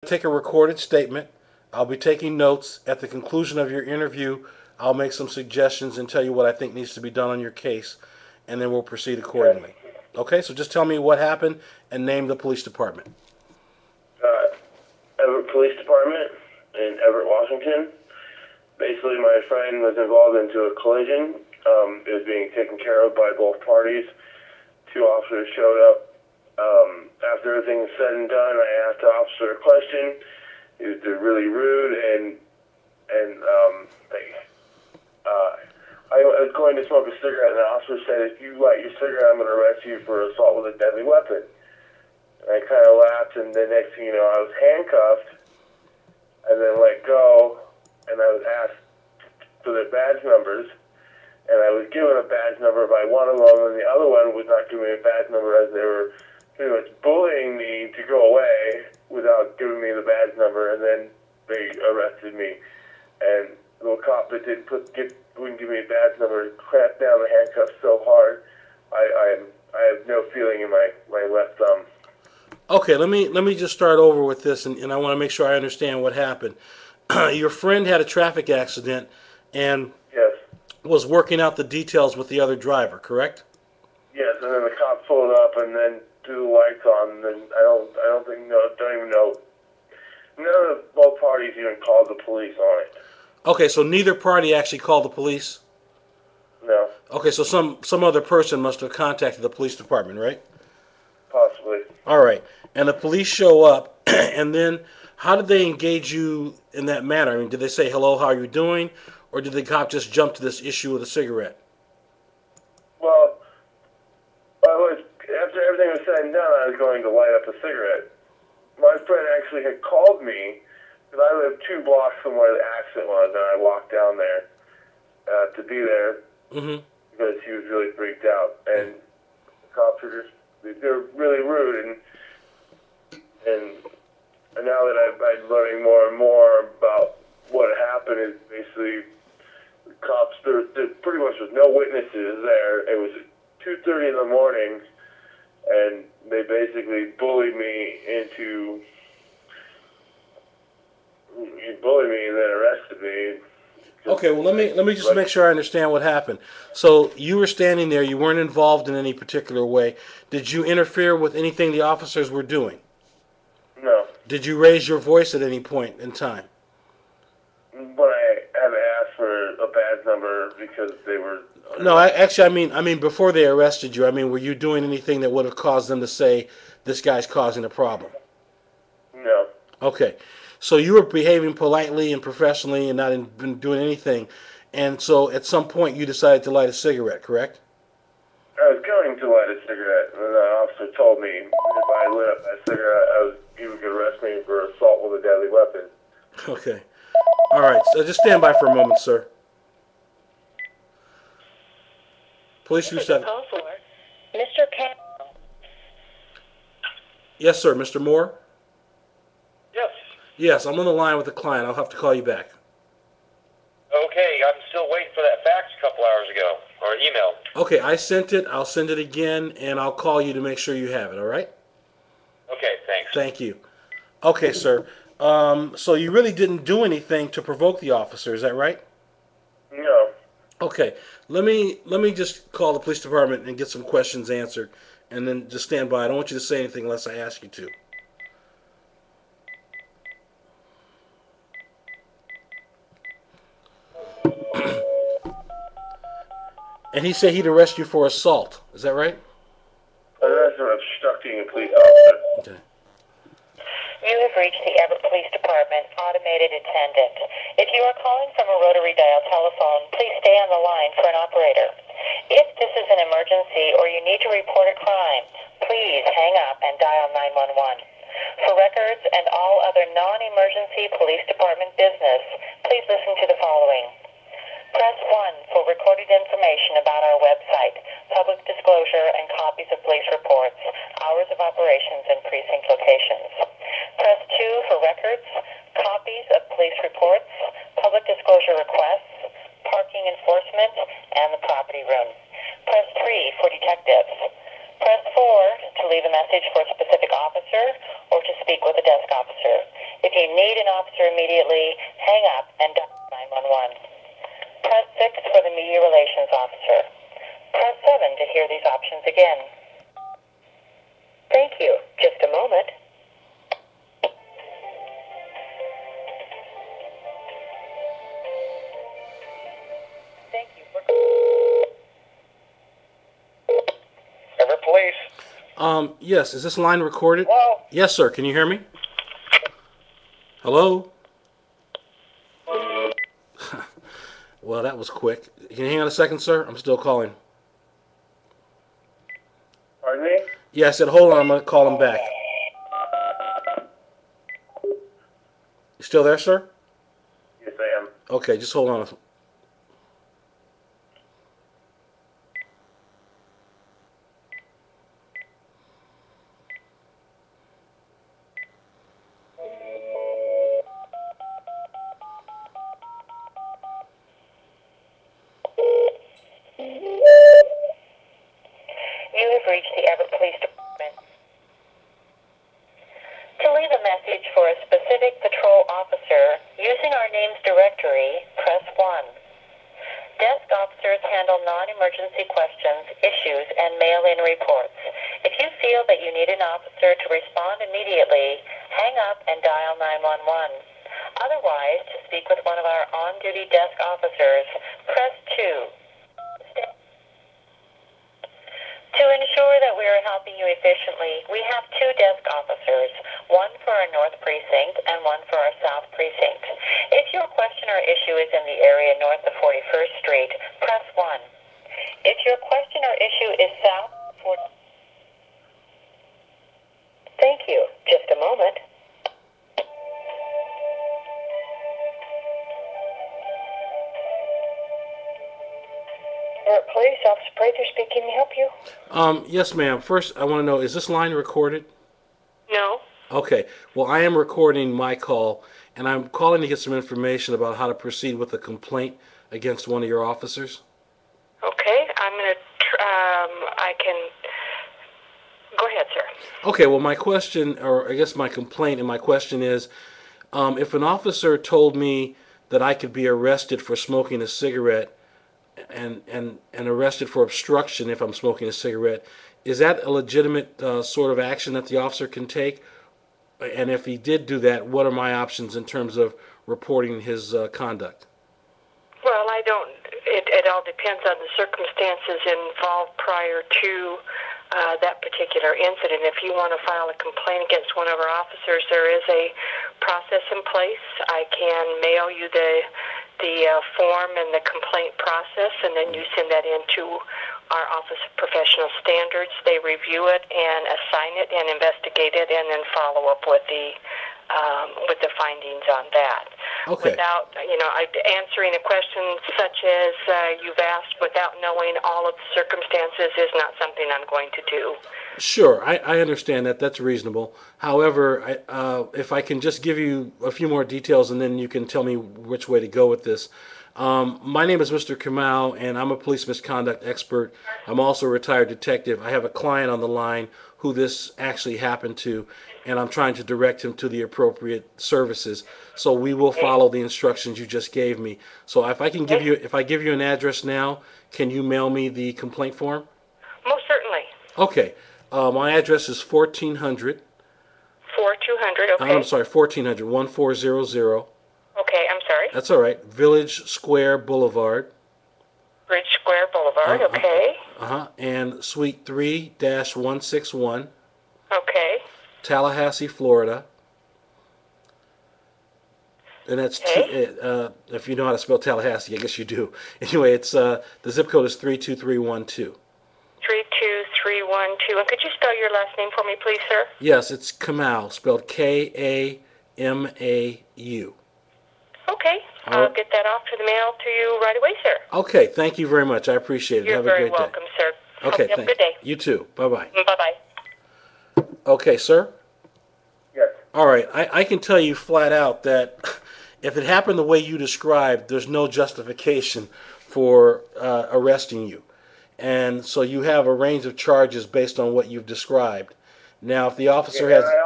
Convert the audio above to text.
Take a recorded statement. I'll be taking notes. At the conclusion of your interview, I'll make some suggestions and tell you what I think needs to be done on your case, and then we'll proceed Okay. accordingly. Okay, so just tell me what happened and name the police department. Everett Police Department in Everett, Washington. Basically, my friend was involved into a collision. It was being taken care of by both parties. Two officers showed up. After everything was said and done, I asked the officer a question. He was really rude, I was going to smoke a cigarette, and the officer said, "If you light your cigarette, I'm going to arrest you for assault with a deadly weapon." And I kind of laughed, and the next thing you know, I was handcuffed and then let go, and I was asked for their badge numbers, and I was given a badge number by one of them, and the other one would not give me a badge number, as they were pretty much bullying me to go away without giving me the badge number, and then they arrested me. And the little cop that wouldn't give me a badge number clamped down the handcuffs so hard, I have no feeling in my left thumb. Okay, let me just start over with this, and I want to make sure I understand what happened. Your friend had a traffic accident and Yes. was working out the details with the other driver, correct? Yes, and then the cop pulled up and then threw the lights on, and then don't even know. None of both parties even called the police on it. Okay, so neither party actually called the police? No, Okay, so some other person must have contacted the police department, right? possibly. All right. And the police show up, and then how did they engage you in that manner? I mean, did they say, "Hello, how are you doing?" Or did the cop just jump to this issue with a cigarette? Well, after everything was said and done, I was going to light up a cigarette. My friend actually had called me, because I live 2 blocks from where the accident was, and I walked down there to be there Mm-hmm. because he was really freaked out. And the cops were they're really rude, and now that I'm learning more and more about what happened, is basically the cops, there pretty much was no witnesses there. It was 2:30 in the morning, and they basically bullied me and then arrested me. Okay, well let me just make sure I understand what happened. So you were standing there, you weren't involved in any particular way. Did you interfere with anything the officers were doing? No. Did you raise your voice at any point in time? But I had to ask for a badge number because they were... No, I mean before they arrested you. I mean, were you doing anything that would have caused them to say this guy's causing a problem? No. Okay, so you were behaving politely and professionally and not been doing anything, and so at some point you decided to light a cigarette, correct? I was going to light a cigarette, and the officer told me if I lit up that cigarette, he would arrest me for assault with a deadly weapon. Okay. All right. So just stand by for a moment, sir. Police This is use a call for Mr. Carroll. Yes, sir. Mr. Moore. Yes. Yes, I'm on the line with the client. I'll have to call you back. Okay, I'm still waiting for that fax a couple hours ago, or email. Okay, I sent it. I'll send it again, and I'll call you to make sure you have it. All right? Okay, thanks. Thank you. Okay, sir. So you really didn't do anything to provoke the officer, is that right? No. Okay. Let me just call the police department and get some questions answered, and then just stand by. I don't want you to say anything unless I ask you to. And he said he'd arrest you for assault. Is that right? Arrest for obstructing a police officer. Okay. You have reached the Everett Police Department automated attendant. If you are calling from a rotary dial telephone, please stay on the line for an operator. If this is an emergency or you need to report a crime, please hang up and dial 911. For records and all other non-emergency police department business, please listen to the following. Press 1 for recorded information about our website, public disclosure, and copies of police reports, hours of operations, and precinct locations. Press 2 for records, copies of police reports, public disclosure requests, parking enforcement, and the property room. Press 3 for detectives. Press 4 to leave a message for a specific officer or to speak with a desk officer. If you need an officer immediately, hang up and dial 911. Press 6 for the media relations officer. Press 7 to hear these options again. Thank you. Just a moment. Thank you for... Everett Police. Yes, is this line recorded? Hello? Yes, sir. Can you hear me? Hello? Well, that was quick. Can you hang on a second, sir? I'm still calling. Pardon me? Yeah, I said, hold on. I'm going to call him back. You still there, sir? Yes, I am. Okay, just hold on. You have reached the Everett Police Department. To leave a message for a specific patrol officer using our names directory, press 1. Desk officers handle non-emergency questions, issues, and mail-in reports. If you feel that you need an officer to respond immediately, hang up and dial 911. Otherwise, to speak with one of our on-duty desk officers, press 2. To ensure that we are helping you efficiently, we have 2 desk officers, one for our North Precinct and one for our South Precinct. If your question or issue is in the area north of 41st Street, press 1. If your question or issue is south of 40... Thank you. Just a moment. Police Officer Prather speaking. Can we help you? Yes, ma'am. First, I want to know, is this line recorded? No. Okay. Well, I am recording my call, and I'm calling to get some information about how to proceed with a complaint against one of your officers. Okay. I'm going to... I can... Go ahead, sir. Okay. Well, my question, or I guess my complaint and my question is, if an officer told me that I could be arrested for smoking a cigarette and arrested for obstruction if I'm smoking a cigarette, is that a legitimate sort of action that the officer can take? And if he did do that, what are my options in terms of reporting his conduct? Well, I don't. It all depends on the circumstances involved prior to that particular incident. If you want to file a complaint against one of our officers, there is a process in place. I can mail you the form and the complaint process, and then you send that into our Office of Professional Standards. They review it and assign it and investigate it, and then follow up with the findings on that. Okay. Without, answering a question such as you've asked without knowing all of the circumstances is not something I'm going to do. Sure, I understand that. That's reasonable. However, if I can just give you a few more details and then you can tell me which way to go with this. My name is Mr. Kamau, and I'm a police misconduct expert. I'm also a retired detective. I have a client on the line who this actually happened to, and I'm trying to direct him to the appropriate services. So we will follow the instructions you just gave me. So if I give you an address now, can you mail me the complaint form? Most certainly. Okay. My address is 1400. 4200, okay. I'm sorry, 1400, 1400. Okay, I'm sorry. That's all right. Village Square Boulevard. Bridge Square Boulevard, okay. And Suite 3-161. Okay. Tallahassee, Florida. And that's if you know how to spell Tallahassee, I guess you do. Anyway, it's the zip code is 32312. 32312. And could you spell your last name for me, please, sir? Yes, it's Kamau, spelled Kamau. Okay. I'll get that off to the mail to you right away, sir. Okay, thank you very much. I appreciate it. You're Have a very great welcome, day. sir. Okay, Hope you have a good day. You too. Bye-bye. Bye-bye. Okay, sir? Yes. All right, I can tell you flat out that if it happened the way you described, there's no justification for arresting you. And so you have a range of charges based on what you've described. Now, if the officer has... I